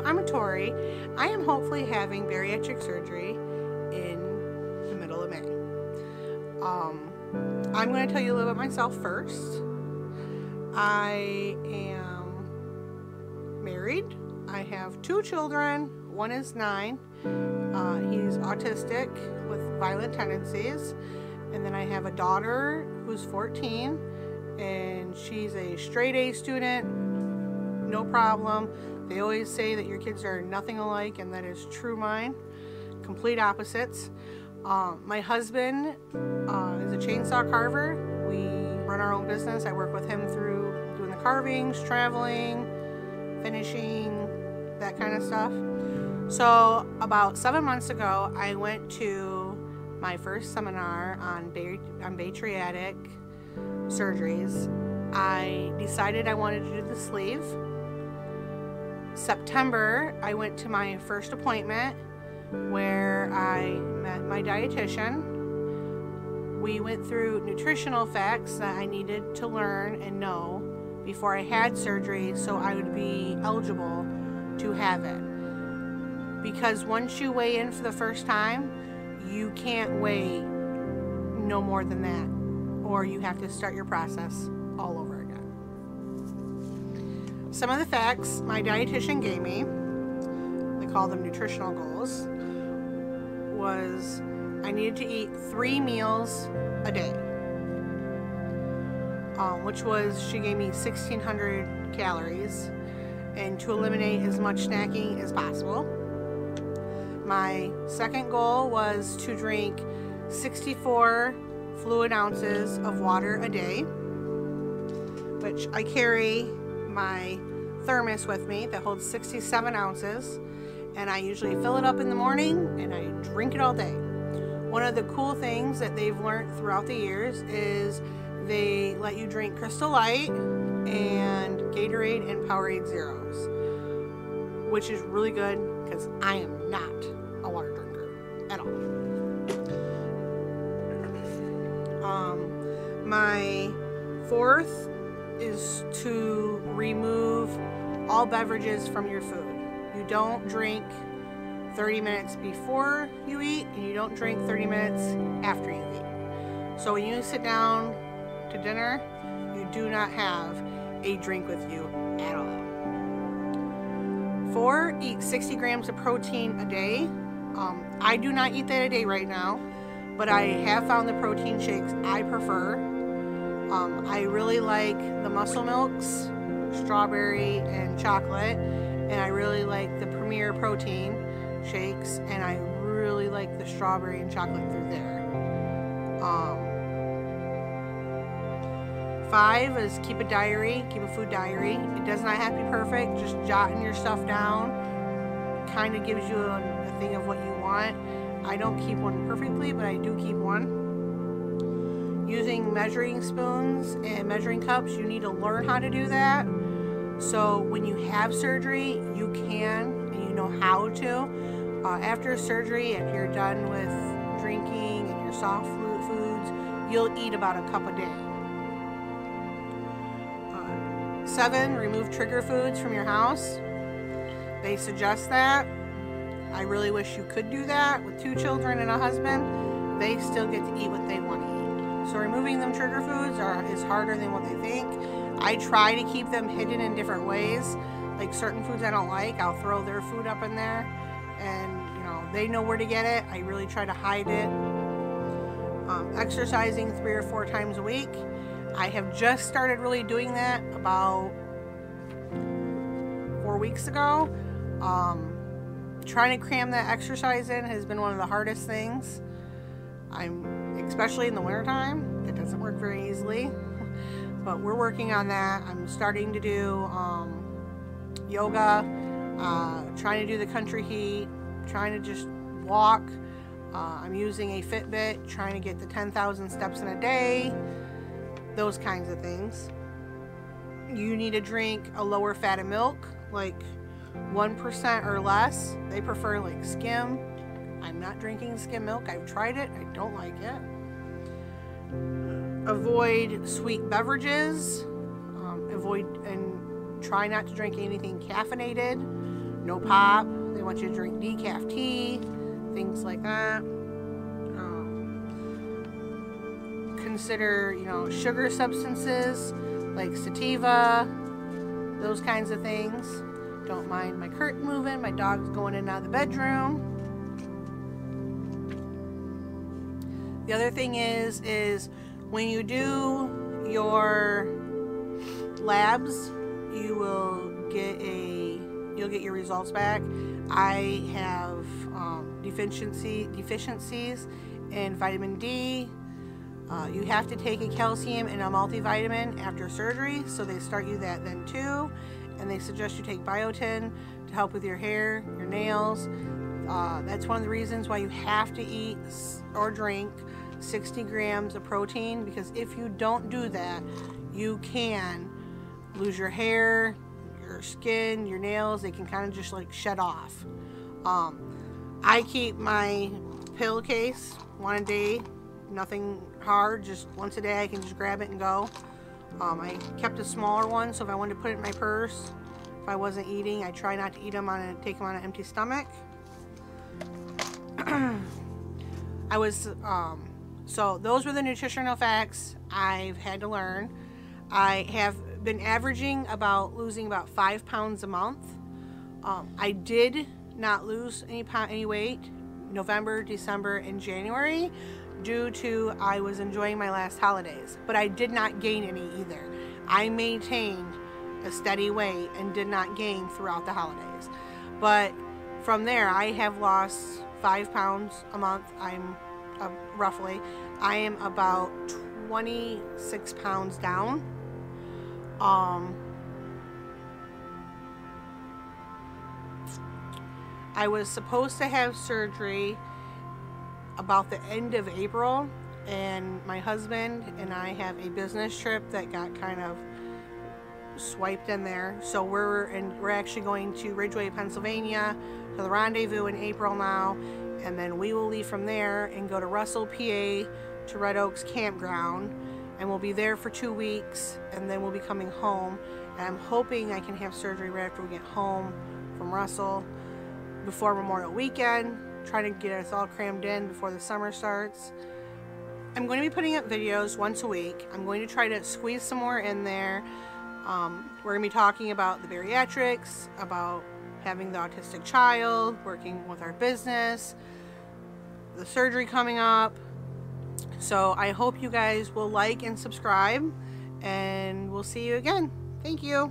Hello, I'm Tori. I am hopefully having bariatric surgery in the middle of May. I'm going to tell you a little bit about myself first. I am married. I have 2 children. One is 9. He's autistic with violent tendencies. And then I have a daughter who's 14, and she's a straight A student, no problem. They always say that your kids are nothing alike, and that is true mine. Complete opposites. My husband is a chainsaw carver. We run our own business. I work with him through doing the carvings, traveling, finishing, that kind of stuff. So about 7 months ago, I went to my first seminar on bariatric surgeries. I decided I wanted to do the sleeve. September, I went to my first appointment where I met my dietitian. We went through nutritional facts that I needed to learn and know before I had surgery so I would be eligible to have it. Because once you weigh in for the first time, you can't weigh no more than that, or you have to start your process all over again. Some of the facts my dietitian gave me, they call them nutritional goals, was I needed to eat 3 meals a day, which was, she gave me 1,600 calories, and to eliminate as much snacking as possible. My second goal was to drink 64 fluid ounces of water a day, which I carry my thermos with me that holds 67 ounces, and I usually fill it up in the morning and I drink it all day. One of the cool things that they've learned throughout the years is they let you drink Crystal Light and Gatorade and Powerade Zeros, which is really good because I am not a water drinker at all. My fourth is to remove all beverages from your food. You don't drink 30 minutes before you eat, and you don't drink 30 minutes after you eat. So when you sit down to dinner, you do not have a drink with you at all. 4, eat 60 grams of protein a day. I do not eat that a day right now, but I have found the protein shakes I prefer. I really like the Muscle Milks, strawberry and chocolate, and I really like the Premier protein shakes, and I really like the strawberry and chocolate through there. 5 is keep a diary, keep a food diary. It does not have to be perfect, just jotting your stuff down kind of gives you a thing of what you want. I don't keep one perfectly, but I do keep one. Using measuring spoons and measuring cups, you need to learn how to do that. So when you have surgery, you can and you know how to. After surgery, if you're done with drinking and your soft foods, you'll eat about a cup a day. 7, remove trigger foods from your house. They suggest that. I really wish you could do that. With 2 children and a husband, they still get to eat what they want to eat. So removing them trigger foods is harder than what they think. I try to keep them hidden in different ways. Like certain foods I don't like, I'll throw their food up in there, and you know, they know where to get it. I really try to hide it. Exercising 3 or 4 times a week. I have just started really doing that about 4 weeks ago. Trying to cram that exercise in has been one of the hardest things. Especially in the wintertime, it doesn't work very easily, but we're working on that. I'm starting to do yoga, trying to do the country heat, trying to just walk. I'm using a Fitbit, trying to get the 10,000 steps in a day, those kinds of things. You need to drink a lower fat of milk, like 1% or less. They prefer like skim. I'm not drinking skim milk. I've tried it. I don't like it. Avoid sweet beverages. Avoid and try not to drink anything caffeinated. no pop. They want you to drink decaf tea, things like that. Consider, sugar substances like sativa, those kinds of things. Don't mind my curtain moving. My dog's going in and out of the bedroom. The other thing is when you do your labs, you'll get your results back. I have deficiencies in vitamin D. You have to take a calcium and a multivitamin after surgery, so they start you that then too. And they suggest you take biotin to help with your hair, your nails. That's one of the reasons why you have to eat or drink 60 grams of protein, because if you don't do that, you can lose your hair, your skin, your nails. They can kind of just like shed off. I keep my pill case one a day, nothing hard, just once a day I can just grab it and go. I kept a smaller one, so if I wanted to put it in my purse, if I wasn't eating, I try not to eat them take them on an empty stomach. So those were the nutritional facts I've had to learn. I have been averaging losing about 5 pounds a month. I did not lose any weight November, December, and January due to I was enjoying my last holidays, but I did not gain any either. I maintained a steady weight and did not gain throughout the holidays. But from there, I have lost 5 pounds a month. I'm roughly. I am about 26 pounds down. I was supposed to have surgery about the end of April, and my husband and I have a business trip that got kind of swiped in there. So we're actually going to Ridgeway, Pennsylvania, to the Rendezvous in April now, and then we will leave from there and go to Russell, PA, to Red Oaks Campground, and we'll be there for 2 weeks, and then we'll be coming home. And I'm hoping I can have surgery right after we get home from Russell before Memorial Weekend, trying to get us all crammed in before the summer starts. I'm going to be putting up videos once a week. I'm going to try to squeeze some more in there. We're going to be talking about the bariatrics, about having the autistic child, working with our business, the surgery coming up. So I hope you guys will like and subscribe, and we'll see you again. Thank you.